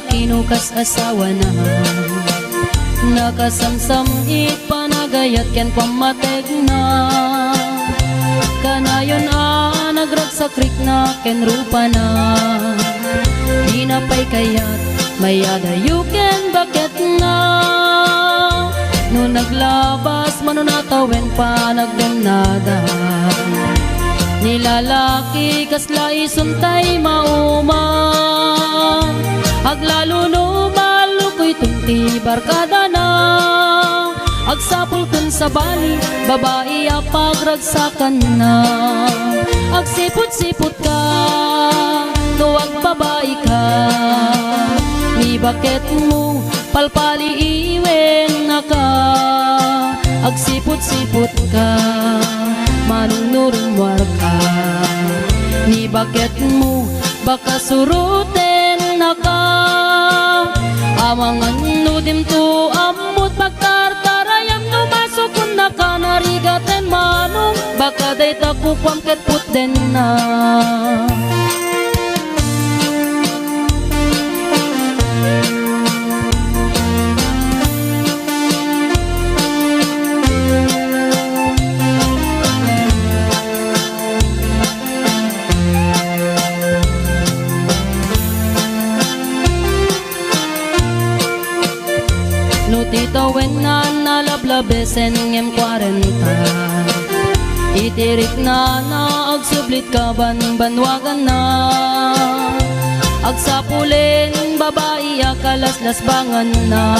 lalaki no kas asawa na. Nakasamsam it panagayat ken pamateg na. Kanayon nagragsakrik na ken rupa na. Di na pa'y kayat mayada you ken bakit na. No naglabas manunatawen pa nagdanada. Nilalaki kasla isuntay mauma. Aglalo no malukoy tunti barkada na. Agsapul kun sa bali babae apagragsakan na. Agsipot-sipot ka tuwag babae ka. Ni bakit mo palpali iwen na ka. Agsipot-sipot ka manunurumwar ka. Ni bakit mo baka suruten na ka. Amangan nudim to amot pagtartarayam no masukun na ka. Narigaten manong baka day takukwam ket puten na. Titawen na nalablabesen ngem 40. Itirik na agsublit ka banwagan na. Agsapulin babae akalaslas bangan na.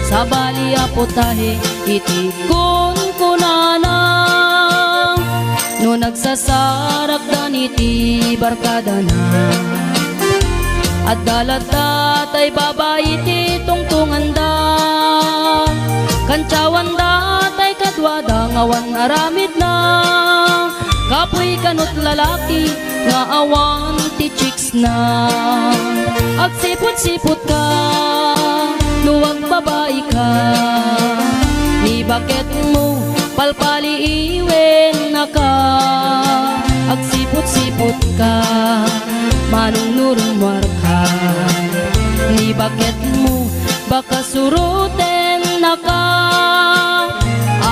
Sa bali aputahe itikon kunana. No nagsasarak daniti barkada na. At dalata tay babae ti tungtungan da. Kancawan da tay kadwada ngawan aramid na. Kapoy kanot lalaki nga awan ti chicks na. Agsipot-sipot ka luwag babae ka. Ni bakit mo palpali iwen na ka. Agsipot-sipot ka manunurumwar ka. Ni bakit mo baka suruten na ka.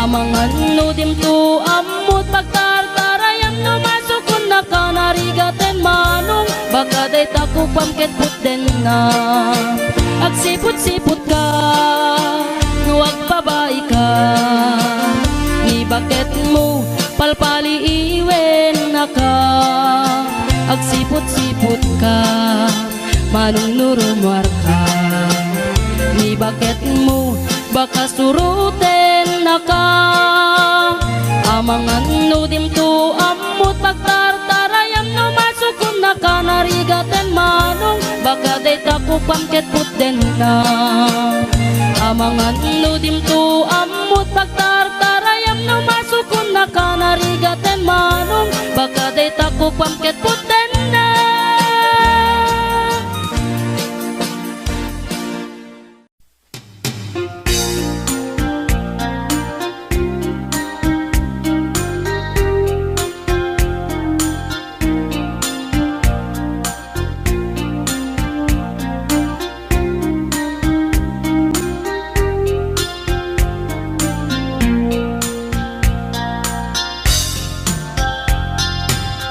Amangan nudim to amot pagtartarayam no masukun na ka. Narigaten manong baka day takupam ket puten na. Agsipot-sipot ka nuwag babae ka. Ni bakit mo palpali iwen na ka. Agsipot-sipot ka manunurumwar ka. Ni bakit mo baka suruten na ka. Amangan nudim to amot pagtartarayam no masukun na ka. Narigaten manong baka day takupam ket puten na. Amangan nudim to amot pagtartarayam no masukun na ka. Narigaten manong baka day takupam ket puten na.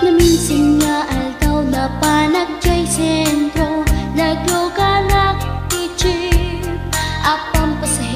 Naminsan nga altaw na panagkay sentro. Nagluganak ti jeep apang pasahe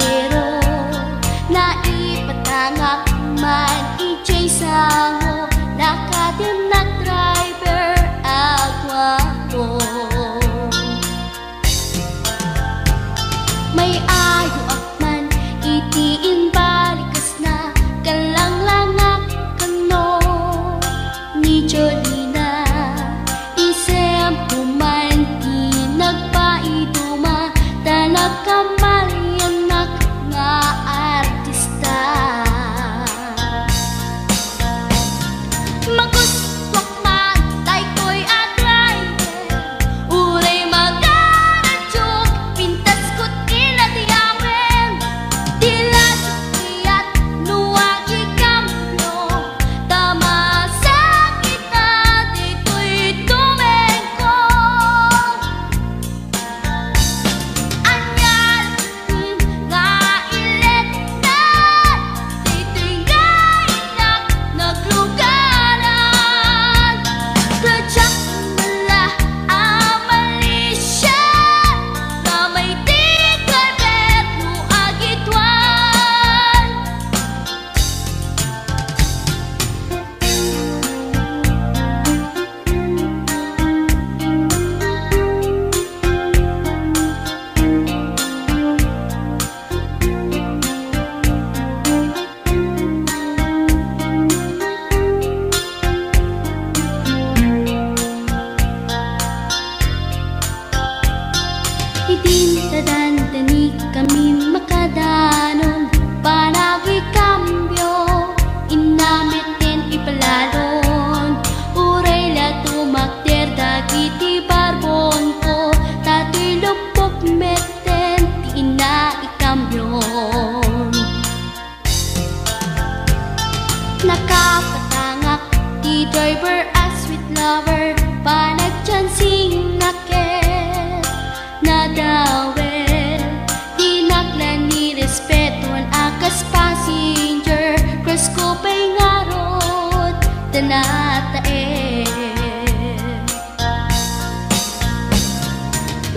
natae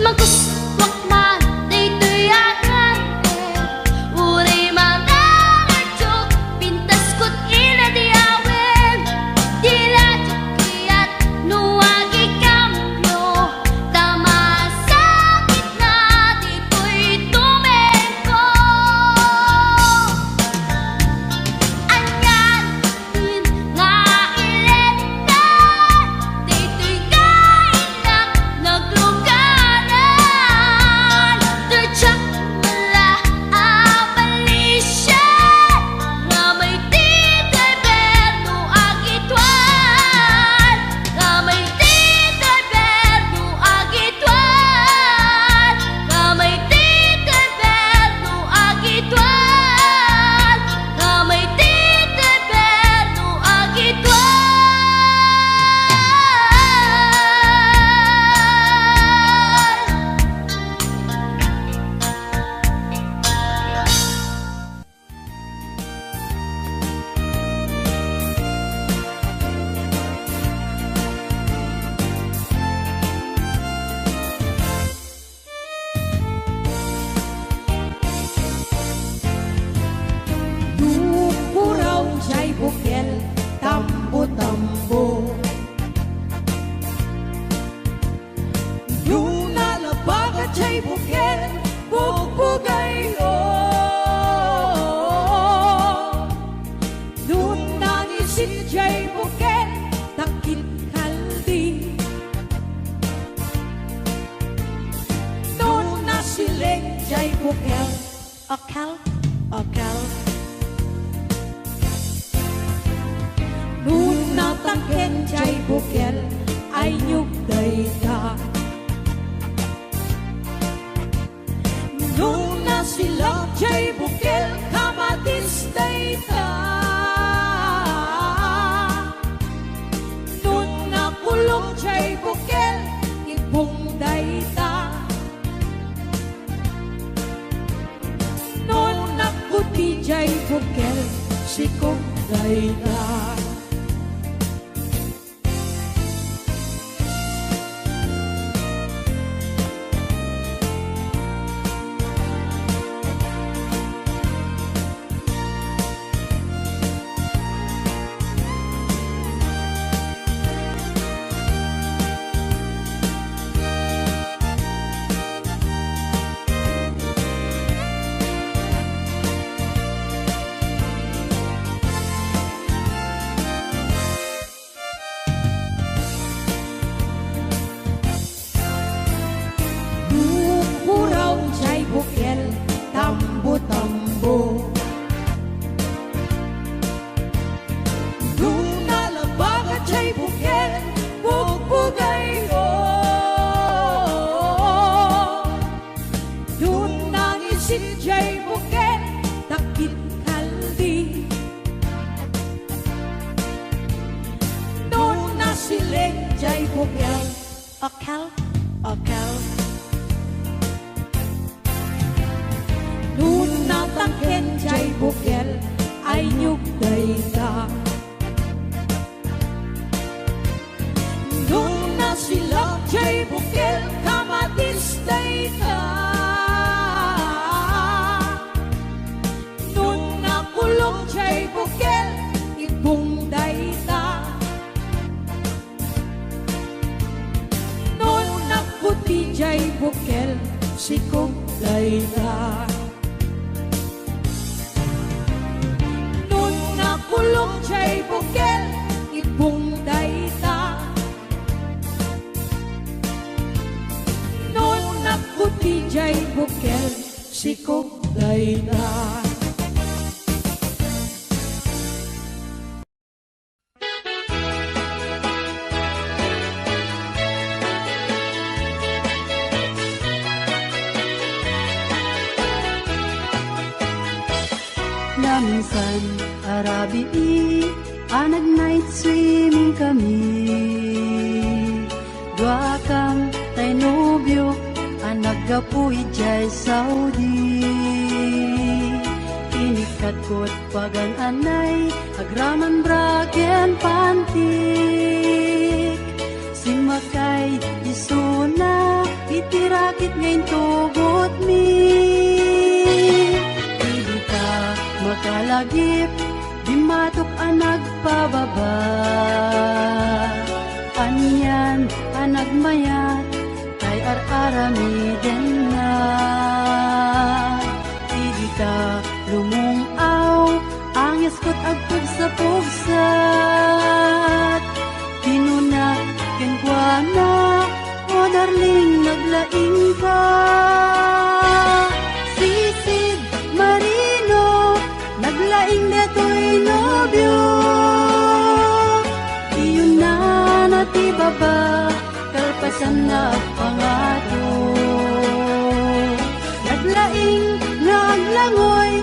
maguswak man daytoy akan uri mga ngadjok pintas ko't inadiawen dila jokiyat nuwagi kambyo tama sakit na ditoy tumengko anyan din nga ilenta ditoy kainak naglugaran tudyak mala abalisyan nga may titoy berno agitwan nga may titoy berno agitwan nga may titoy berno agitwan nga may titoy berno agitwan Dukuraw jay bukel tambo-tambo Lunalabaga jay bukel bugbugayo Lunangisit jay bukel takit kaldi Nunasiling jay bukel akal Nuna tangken jay bukel ay nyugday ka Nuna sila jay bukel kamatistay ka Nuna kulong jay bukel ibungday ta Nuna kuti jay bukel sikugday ta Dukuraw jay bukel tambo-tambo Lunalabaga jay bukel bugbugayo Lunangisit jay bukel takit kaldi Nunasiling jay bukel akal Nuna tangken jay bukel ay nyugday ka Nuna sila jay bukel kamatistay ka Nuna kulong jay bukel ibungday ta Nuna kuti jay bukel sikugday ta Kulong jay bukel ibungday ta Nuna kuti jay bukel sikugday ta Minsan arabi anag night swimming kami Dua kang tay nobyo anag gapuy jay Saudi Ini katkot pagan anay agraman braken pantik simakay isuna itirakit ngayon tugot mi hindi ka makalagip di matok ang nagpababa anyan ang nagmayat kay ar-arami din na hindi ka lumungaw ang yaskot agpag sa pugsat kinuna kenkwana o darling naglaing ka sisid marino naglaing deto'y nobyo iyon na natibaba kalpasan na pangato naglaing nga aglangoy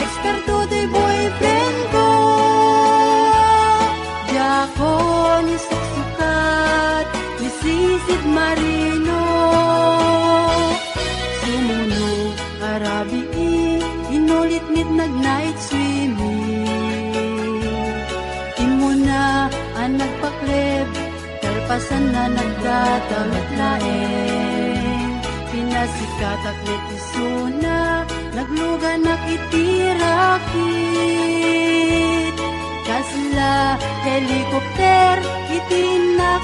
eksperto to'y boyfriend ko Diyako ni suksukat ni sisid marino sumuno arabi inulit-ngit nag-night swimming imo na ang nagpakleb kalpasan na nagdatamit laeng pinasikat aklit isuna nagluga nakitirakit kasla helikopter itinak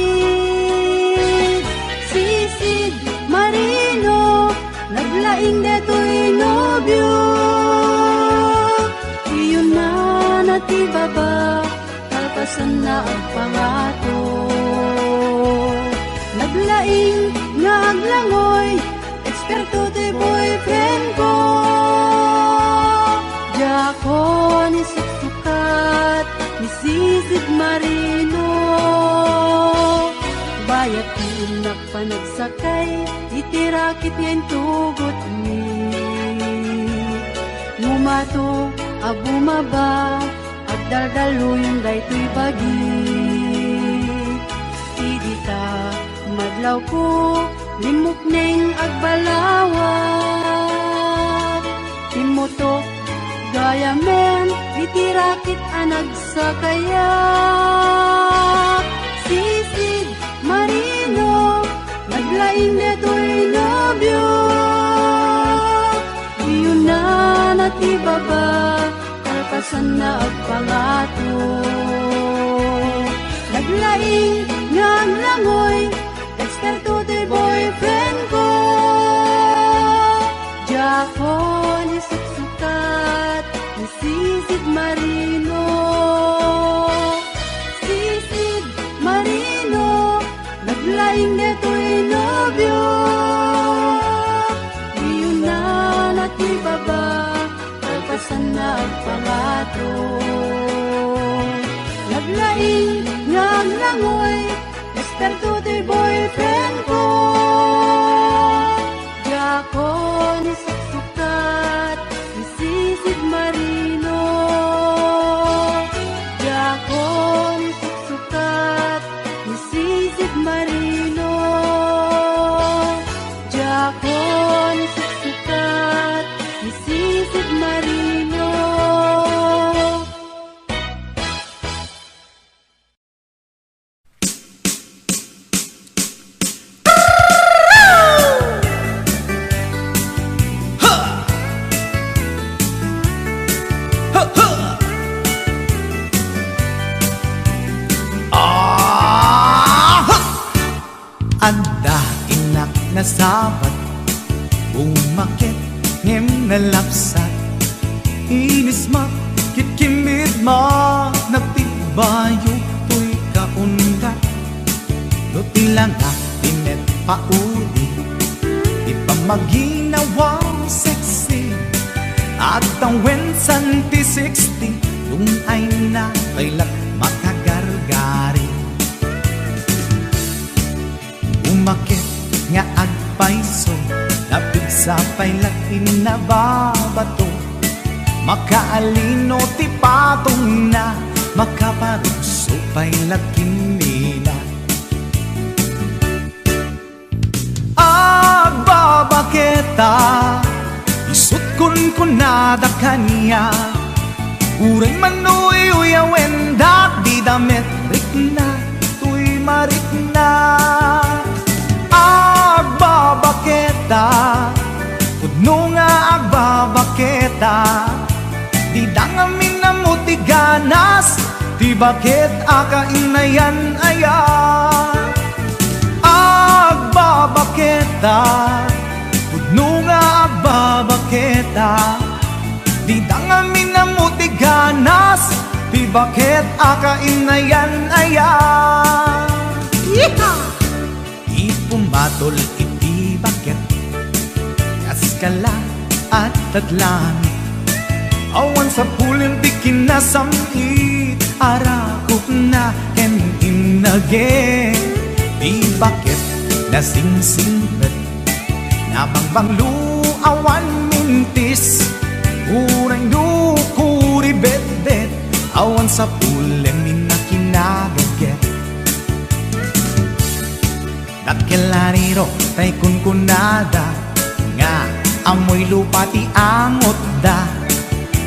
tinaramid sisid marino naglaing deto'y nobyo iyon na natibaba kalpasan na ang pangato naglaing nga aglangoy eksperto to'y boyfriend ko Diyako ni suksukat ni sisid marino bayat tiinak panagsakay itirakit ngayon tugot mi ngumato abumaba agdaldalo yung dayto'y bagi idita madlaw ko limok neng agbalawat timutok gaya men itirakit anag sa kayak sisid marino naglaing deto'y nobyo iyon na natibaba kalpasan na agpangato naglaing nga aglangoy eksperto to'y boyfriend ko Diyako ni suksukat ni sisid marino sisid marino naglaing deto'y nobyo iyon na natibaba kalpasan na agpangato naglaing nga aglangoy eksperto to'y boyfriend ko Diyako ni suksukat ni sisid marino Diyako ni suksukat ni sisid marino Diyako ni suksukat ni sisid marino Anda inak na sabat umakit ngem nalapsat inis ma kitkimid ma nagtibayo to'y kaunda do tilang tinet pauli ipamaginawang sexy at ang wensan P60 yung ay na kailat makagargari umakit nga agpaiso napig sa pailat inababato makaalino ti patong na makaparuso pailat kinila agbabaketa isut kunada kanya Uray manuy uyawen dak di damit rikna tuy marikna Agbabaketa Pudno nga agbabaketa Di dangamin na mutiganas Di bakit akainayan aya Agbabaketa Pudno nga agbabaketa Di dangamin na mutiganas Di bakit akainayan aya Ipumatol iti bakit Kaskala at taglang Awan sa pulin di kinasamit Arakop na ken inage Di bakit nasingsingpet Nabangbanglu awan mintis Uray nukuri bet-bet Awan sa pulin minakinaget Dakilariro tay kunkunada Nga amoy lupa ti angot da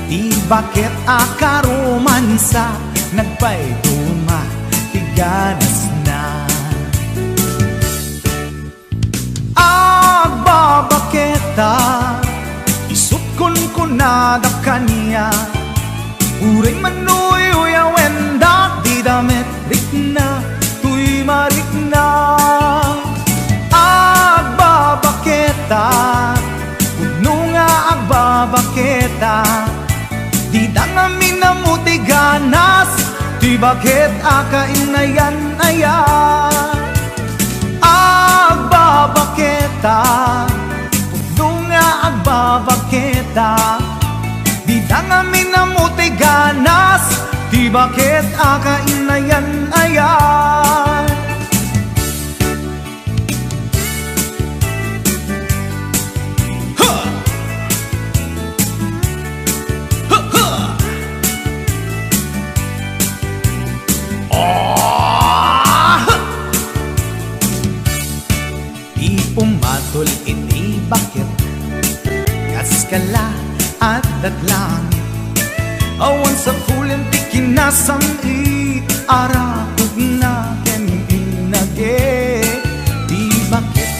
Di bakit akaromansa Nagpayduma ti ganas na Agbabaketa Isut kunkunada kanya Uray manuy uyawen dak di damit rikna tuy marikna Agbabaketa Pudno nga agbabaketa Di dangamin na mutiganas Di bakit akainayan aya Agbabaketa Pudno nga agbabaketa Di dangamin na mutiganas Di bakit akainayan aya Ipumatol iti bakit Kaskala at daglangit Awan sa pulin ti kinasamit Arakog na ken inage Di bakit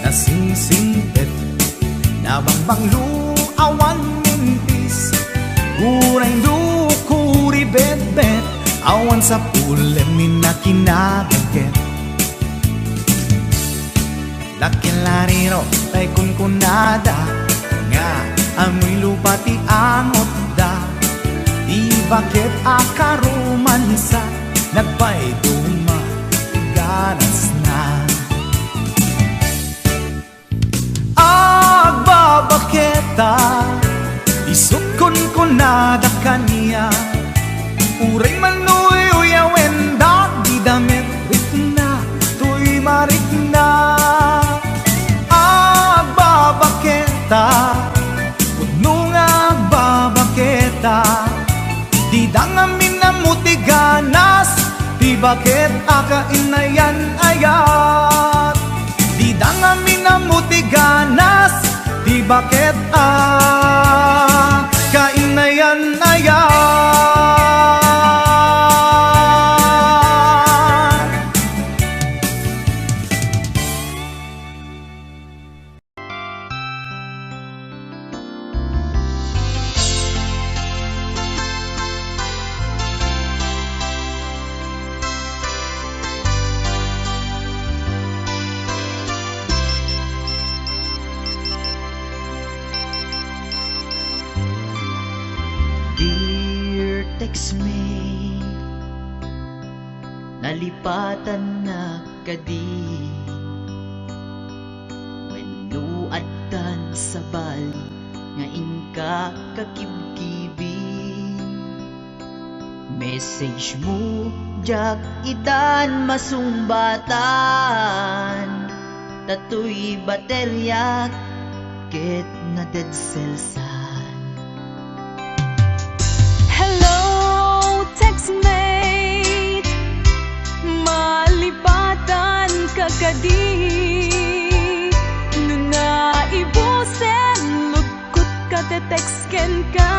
nasingsingpet Nabangbanglu awan mintis Uray nukuri bet-bet Awan sa pulin minakinaget Dakilariro tay kunkunada Nga amoy lupa ti angot da Di bakit akaromansa Nagpayduma ganas na Agbabaketa Isut kunkunada kanya Uray manuy uyawen dak di damit rikna tuy marikna Agbabaketa Pudno nga agbabaketa Di dangamin na mutiganas Di bakit akainayan ayat Di dangamin na mutiganas Di bakit akainayan ayat Dear textmate, nalipatan na kadi Wenno addan sa bali nga inka kakibkibi Message mo jak itan masumbatan Tatoy baterya ket na dead cells Hello, textmate, malipatan ka kadi. Nung naibusen, lugkot ka magte-text ken ka.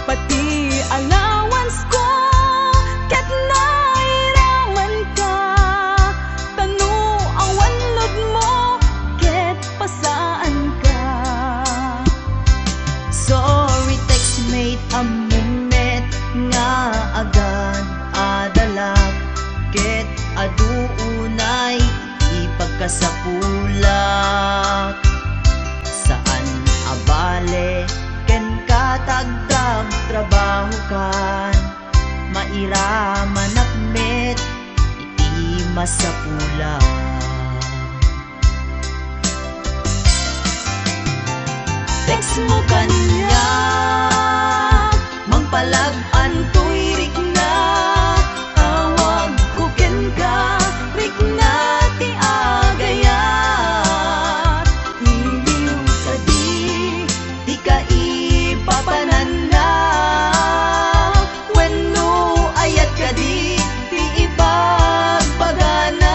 Pati allowance ko ket nairaman ka. Tanu awan lod mo ket pasaan ka. Sorry textmate, amumet nga agad adalag ket aduunay ipagkasapulak. Saan abale ken katagdag trabaho kan mairaman akmet iti masapulak. Text mo kanya mangpalag-an to'y rik na. Tawag ko ken ka rik na ti agayat. Iliw ka di ka ipapanan na. Wenno ayat ka di ipagpagana.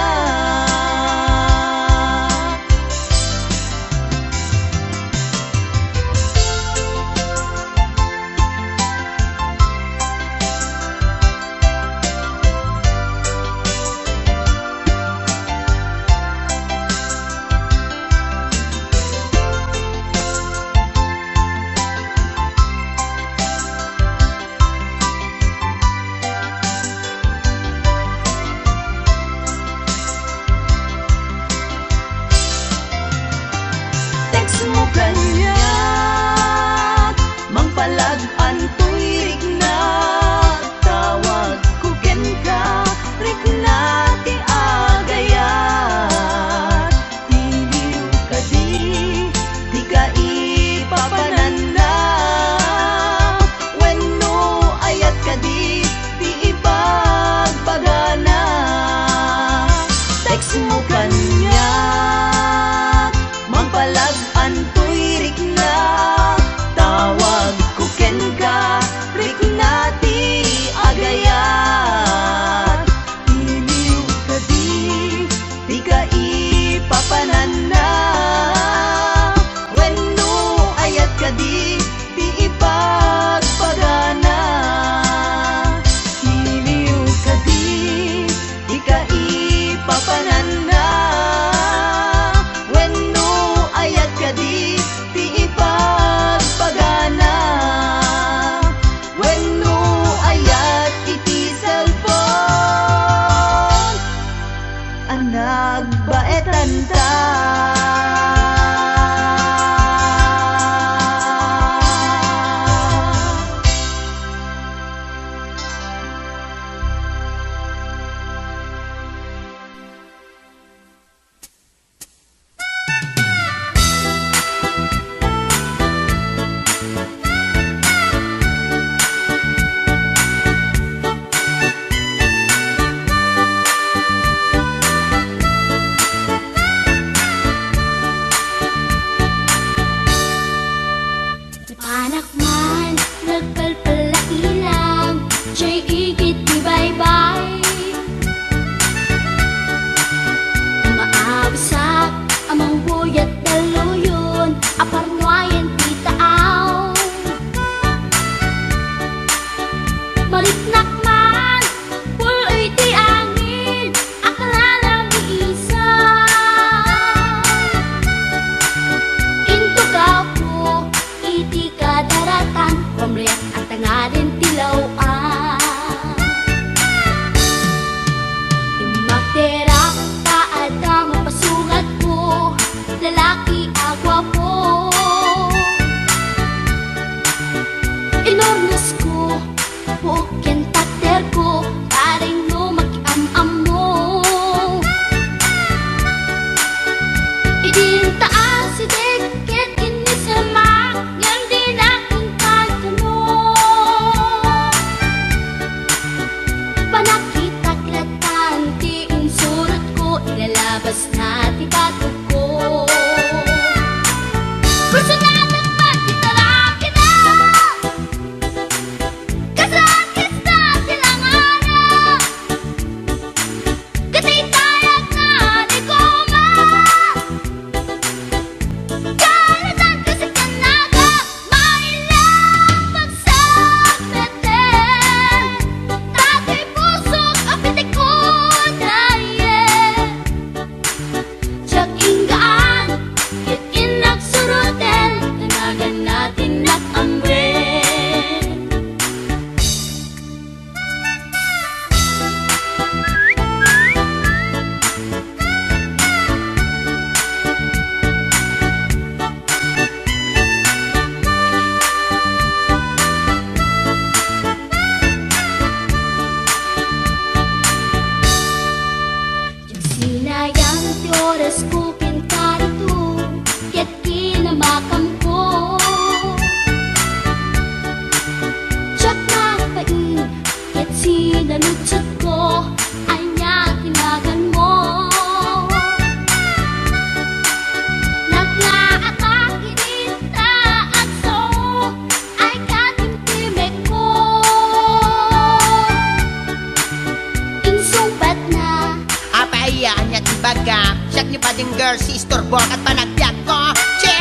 istorbo at panagbiag ko. Che!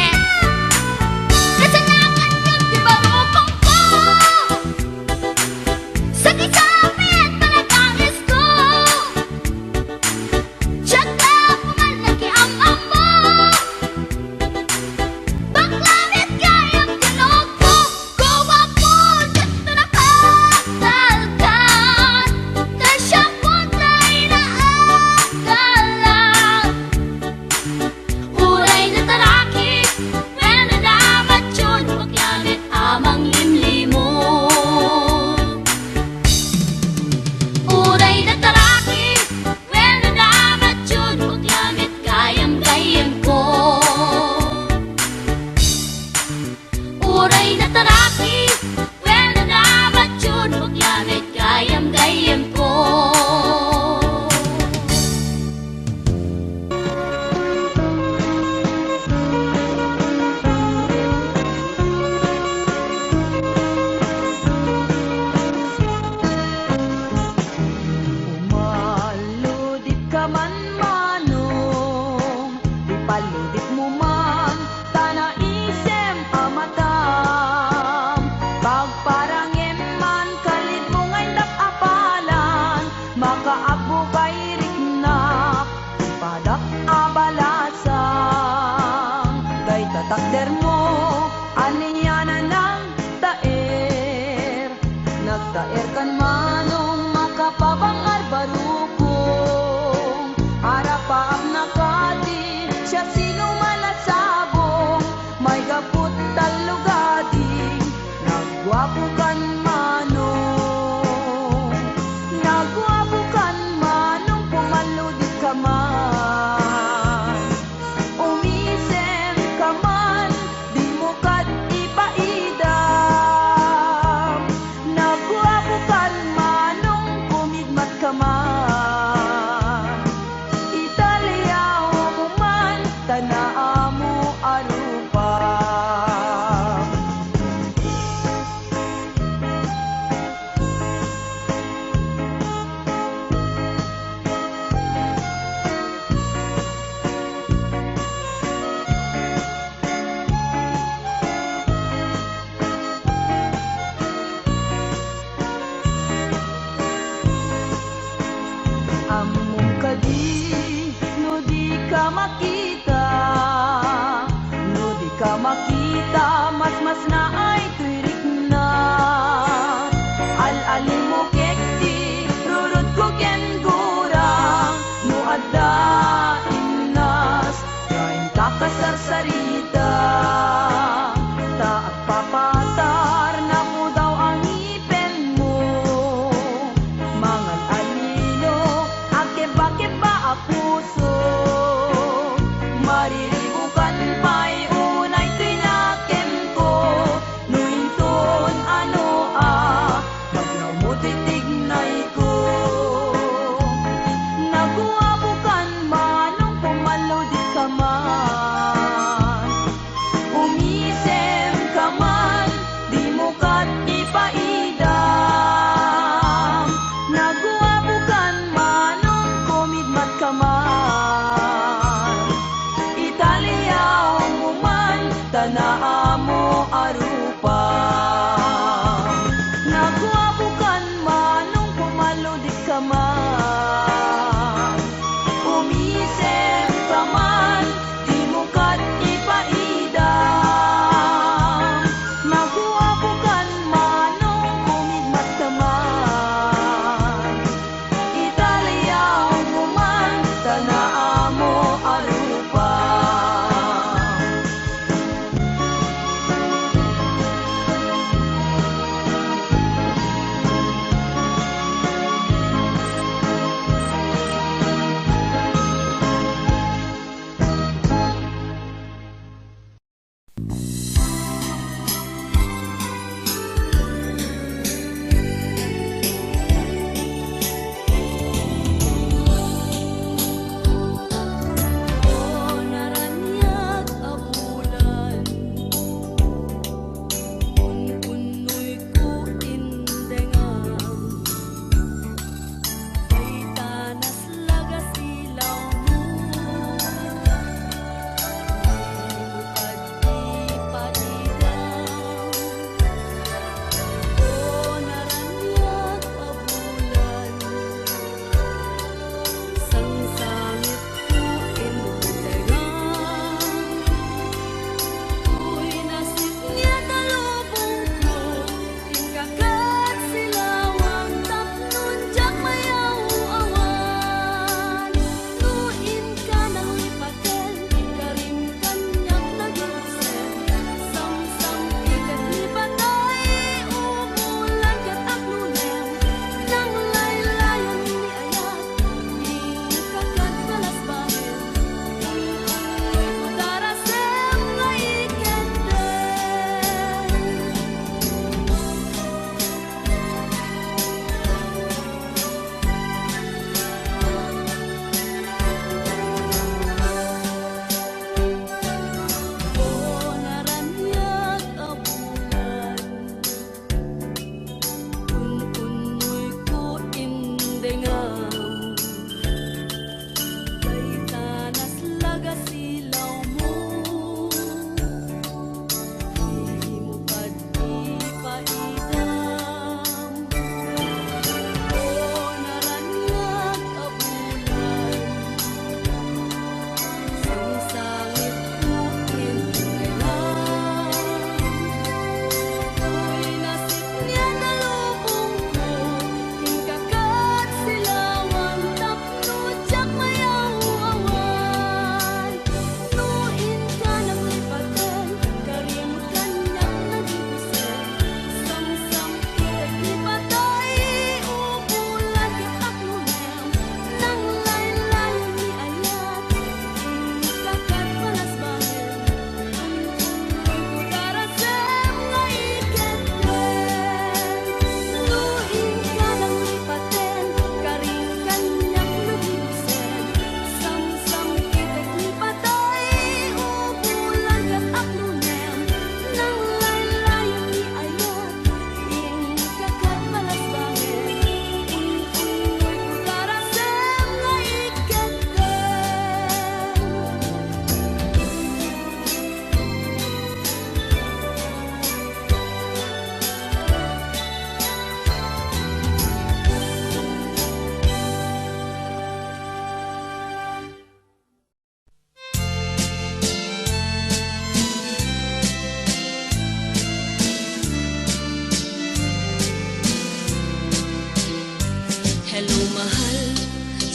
Kasanakan yung di barukong ko. Sa kisapit panagangis ko. Tsaka pumalaki ang amo. Baklamit kayang tinog ko. Gawa po dito nakatalkan. Kasya po tayo naakalan. Uray na taraki, pwede dapat yun, maglamit amang limlimo. Uray na taraki, pwede dapat yun, maglamit gayam-gayam ko. Uray na taraki, pwede dapat yun, maglamit gayam-gayam ko. Umaludit ka man manong, ipaludit mo man, tanaisem amatam. Pagparangem man, kalit mo ngay nakapalan, makaagbo kay riknak, padak abalasan. Kay tatakder mo, aniya na ng taer, nagtaer kan manong makapabangar barukong. Arapaam nakati, siya sino man at sabong, may gaput talugadi, nagwapo kan manong. Nagwapo kan manong, pumaludit ka man. Umisem ka man, di mo kat ipaidam. Nagwapo kan manong, kumigmat ka man. Italyaw mo man, tanaa mo arupa. Among kadi, no di ka makita. No di ka makita, mas na ay tuirik na. Al-alim mo kekti, rurut ko ken gurang. No adda inas, kain kakasarsarita. Taat papatar, na mo daw ang ipin mo. Mangal alino, akeba-keba a puso. Mariribukan pa'y unay tinakem ko. Nuinton ano maglaw mo titignay ko. Naguwabukan manong pumaludit ka man. Umisem ka man, di mo kat ipaidam. Naguwabukan manong kumidmat ka man. Italyaw mo man, tanaa mo arupa. Naguwabukan manong pumaludit ka man. Umisem ka man, di mo kat ipaidam. Naguwabukan manong kumigmat ka man. Italyaw mo man, tanaa mo arupa.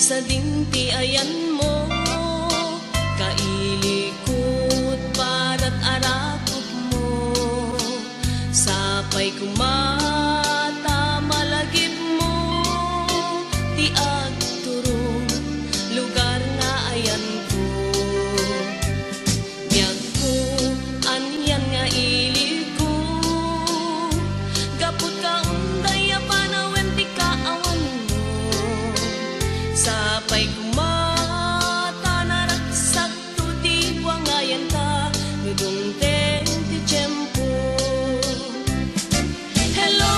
sa dinti ayan mo, kailikot para't arakot mo, sapay kumata malagip mo, ti agturong lugar nga ayan ko. Biyag ko, anyan nga ilig ko, gapot ka unday panawen ti kaawan mo, sapay kumata naraksak to di buangayan ta, nudong ten ti tiyempo. Hello,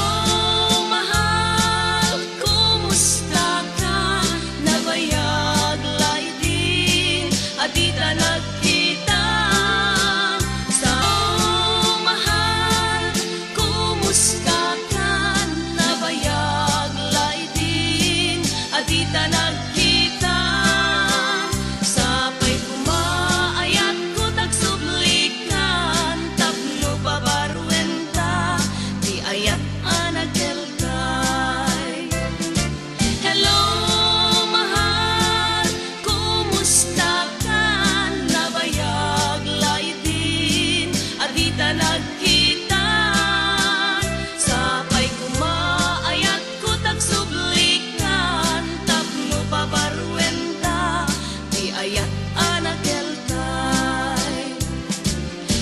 mahal, kumusta ka? Nabayag lay din, adita nagkita. Sa mahal, kumusta ka? Nabayag lay din, adita nagkita. Sapay kumaayat ko tagsublikan, tapno pabaruenta, di ayat anagelkay. Hello, mahal, kumusta ka? Nabayag lay din, adita nagkita. Sapay kumaayat ko tagsublikan, tapno pabaruenta, di ayat anagelkay.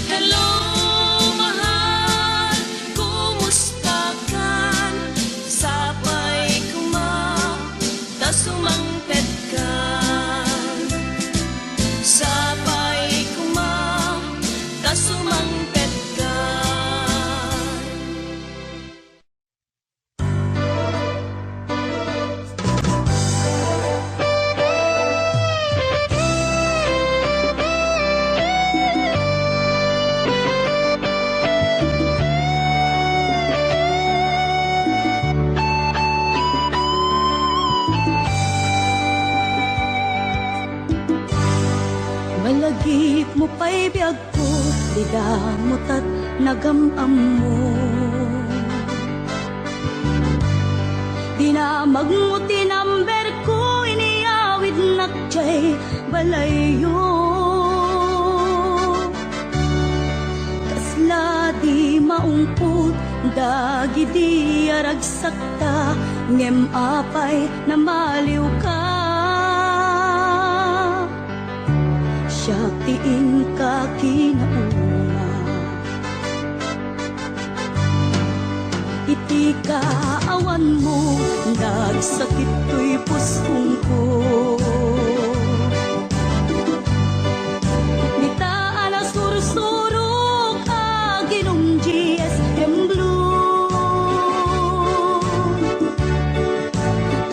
Hello, mahal, kumusta ka? Sapay kumata sumangpet ka. Sapay kumata sumangpet ka. Malagip mo pa'y biyag ko, di damot at nagamam mo. Dinamag mo tinamber ko, iniyawid nakjay balayo. Kasla di maungput, dagi di aragsakta, ngem apay na maliw ka. Siyak tiin ka kinauna, iti kaawan mo, nagsakit to'y puspong ko. Nitaan na sursurok, aginong GS Blue.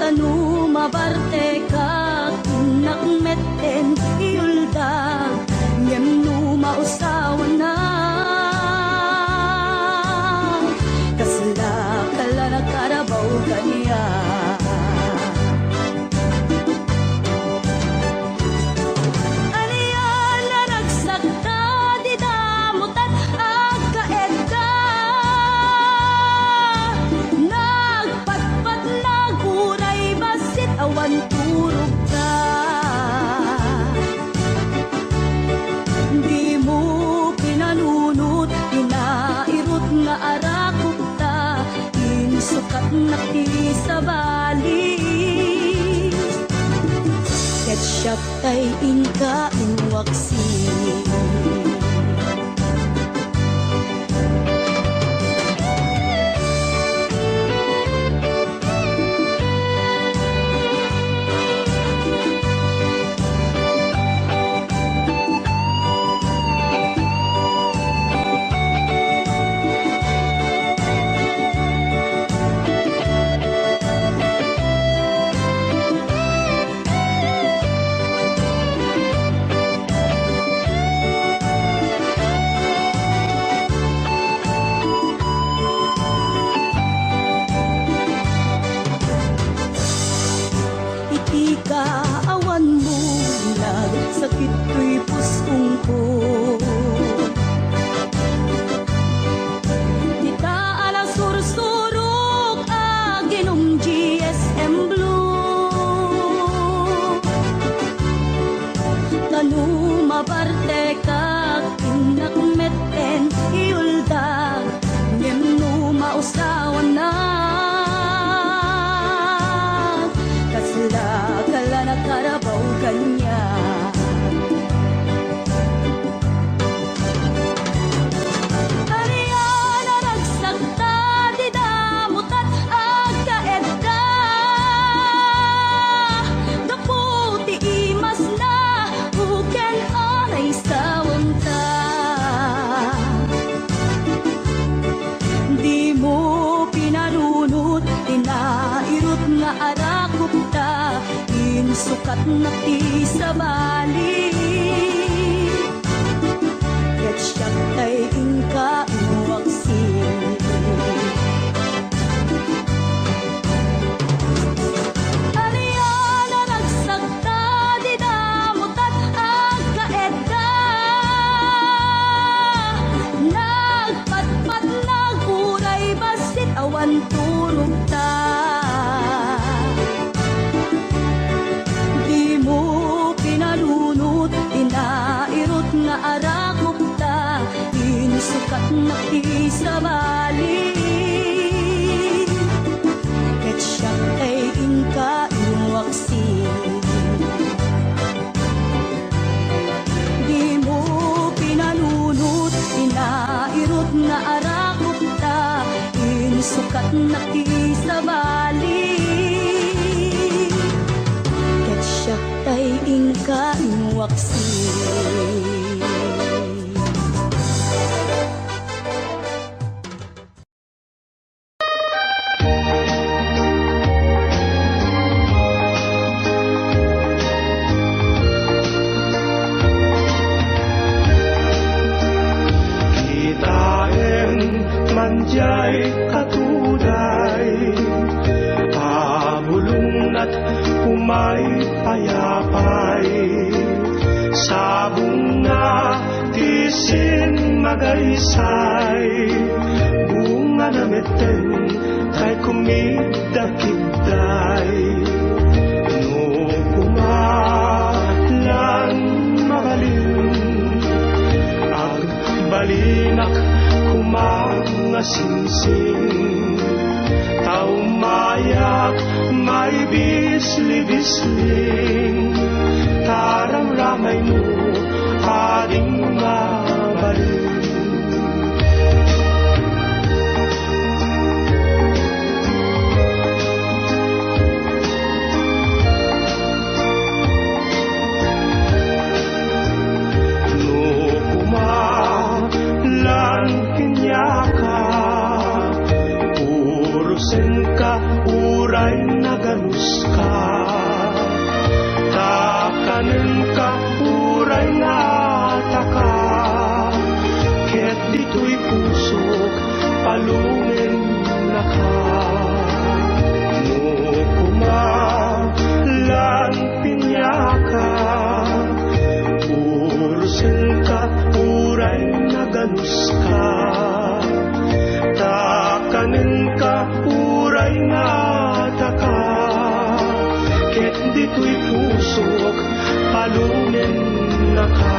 Kanu mabarte ka, kinakmeten iuldag, ngem no mausawan na. Kasla kala na karabaw kaniya. Aniyan na nagsakta, di damutan agkaed ka. Nagpatpat naguray basit awan turog ka. Di mo pinanunot, pinairot nga arakot ta, insukat na ti sa bali. Ketchup tay inka inwaksi. sukat na ti sa bali. Ket siyak tay ingka inuwaksin. Aliyan na nagsagta di damutat ang kaedda. Nagpatpat ng uray basit awan turog ta. Di mo pinalunot, inairot nga arakok ta, insukat na ti sa bali. Ket siya ay ingka inuwaksin. Di mo pinalunot, inairot nga arakok ta, insukat na ti sa bali. Ket siya ay ingka inuwaksin. Kitain manjay katulay, abulong at umay payapay. Sa bunga tisin magaysay, bunga na meten kay kumidakitay. No kumalan mabalin, ag balinak kumangasinsing. Taumayak may bisli-bisling, tarang ramay mo ading mabalin. Uray na ganus ka, takanin ka, uray na taka. Ket dito'y pusok, palungin na ka. No kumalan pinyaka, urusin ka, uray na ganus ka. Takanin ka, uray na taka. Ket dito'y pusok, palunin na ka.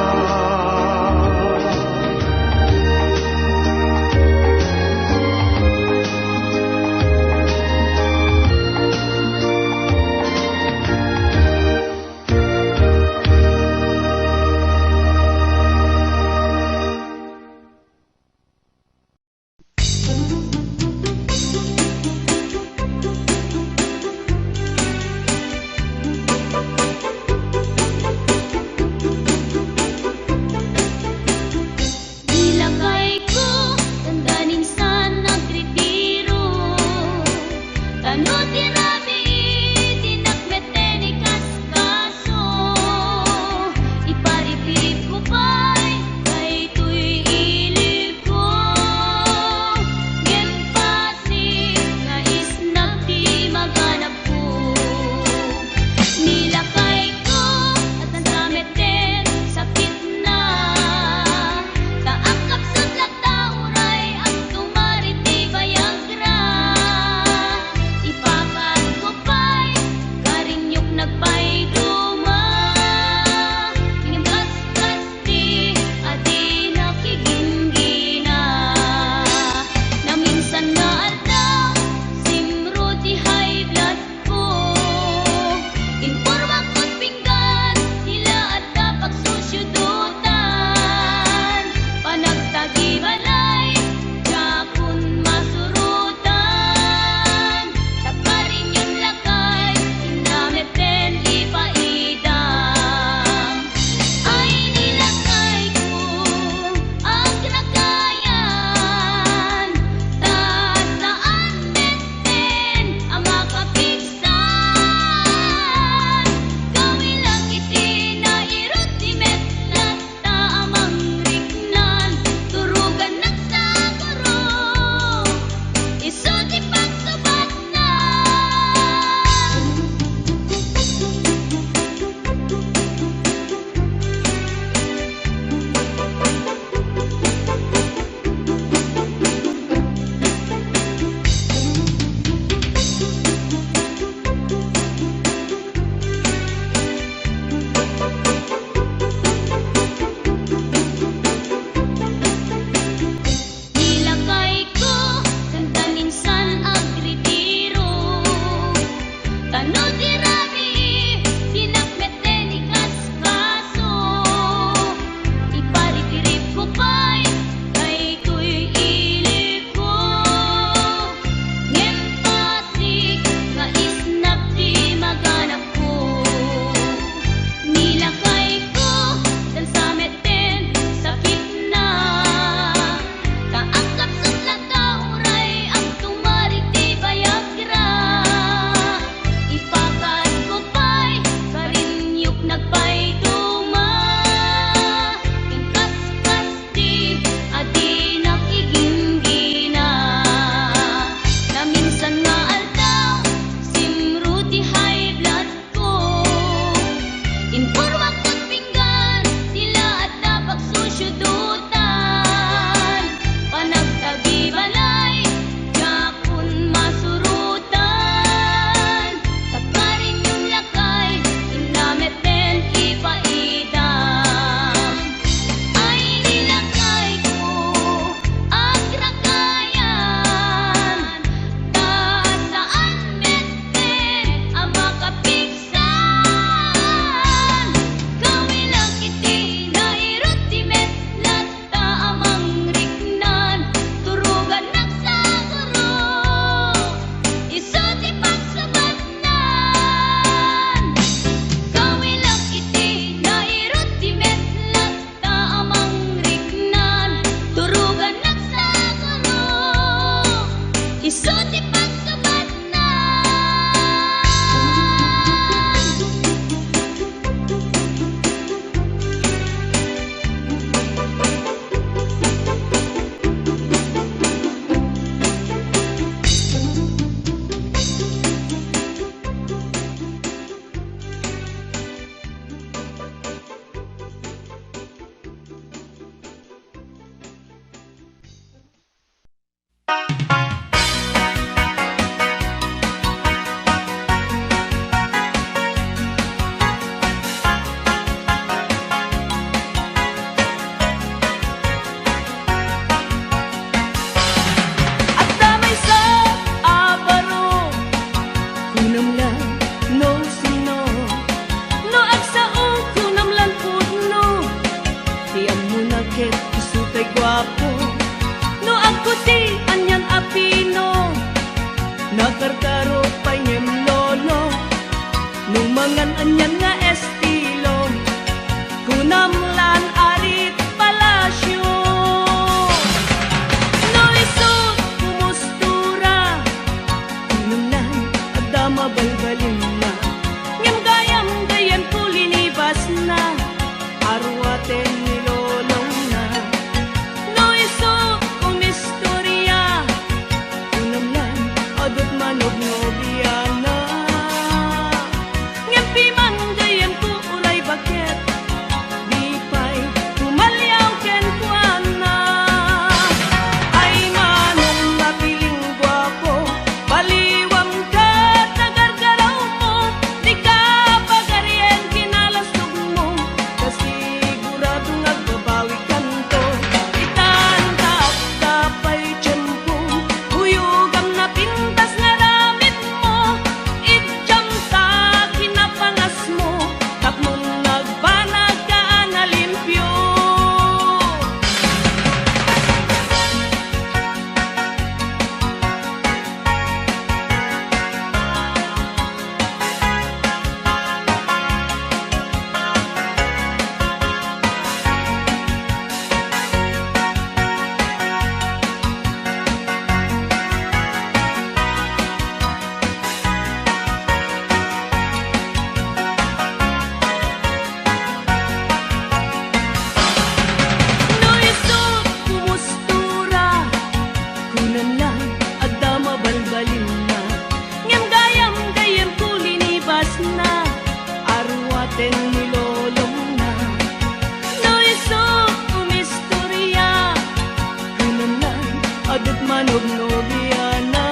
adut manugnog yana.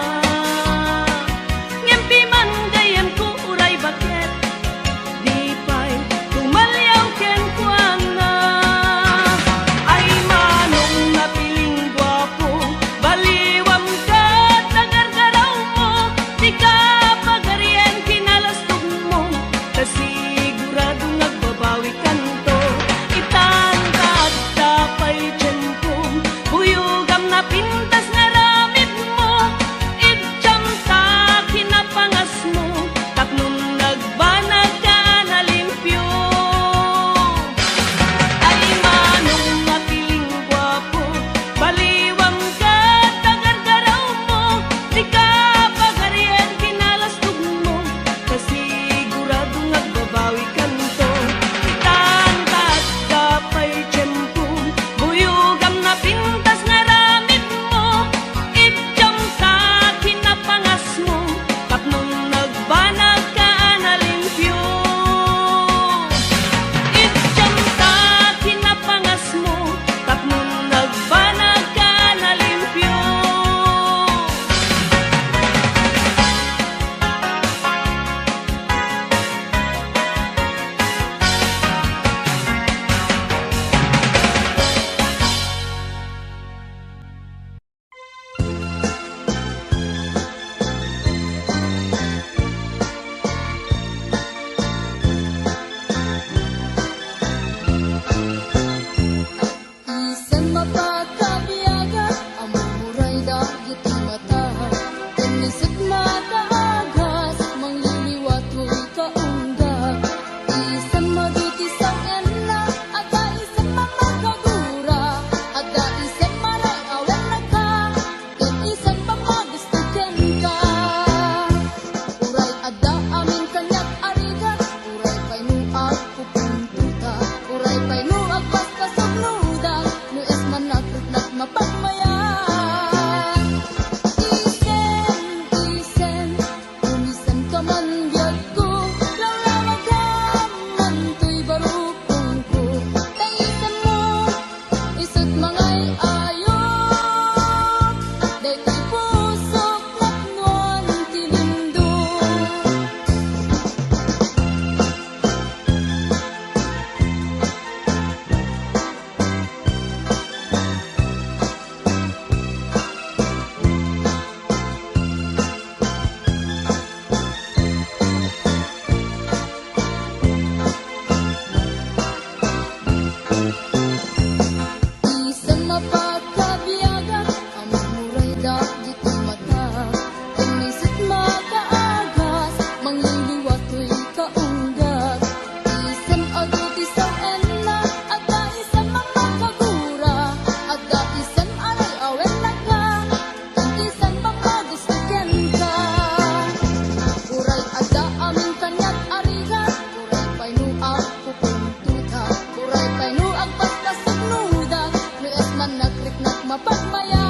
Ngempi man gayem ko uray baket, di pa'y tumalyaw ken kuana. Ay manong napiling gwapo, baliwam ka tagargaraw mo, di ka pagarien kinalastog mo, kasigurado nagbabawi kanto. Itangkat tapay tiyempo, buyugam na pintas nga ramid mo, idjam ta kinapangas mo, tapnong nagbanag ka na limpyo. Ay manong napiling gwapo, baliwam ka tagargaraw mo, di ka pagarien kinalastog mo, kasigurado nagbabawi kanto. Itangkat tapay tiyempo, buyugam na pintas nga ramid mo, idjam ta kinapangas mo, tapnong nagbanag ka na limpyo. Idjam ta kinapangas mo, tapnong nagbanag ka na limpyo. Isan mapagkabiyaga, ang mumuray dagit ang mata. Tanisit mataagas, mangliliwat mo'y kaunggag. Isan maduti sa enla, ada isan mamagagura, ada isan maray awan na ka, ken isan pamagustugan ka. Uray ada amin kanyak ariga, uray pa'y nuag pupuntuta, uray pa'y nuag paspasok nudag, nu es manakrit mapagmayan. Isen, umisan ka man biyag ko, lawlawag ka man to'y barukong ko. Taisan mo, isot mangay ayok, day ko'y pusok laknuan tinindog. Isan mapagkabiyaga, ang mumuray dagit ang mata. Tanisit mataagas, mangliliwat to'y kaunggag. Isan aduti sa enla, ada isan mamagagura, ada isan aray awen na ka, ken isan pamagustugan ka. Uray ada amin kanyak ariga, uray pa'y nuag pupuntuta, uray pa'y nuag paspasok nudag, nu es man nakriknak mapagmaya.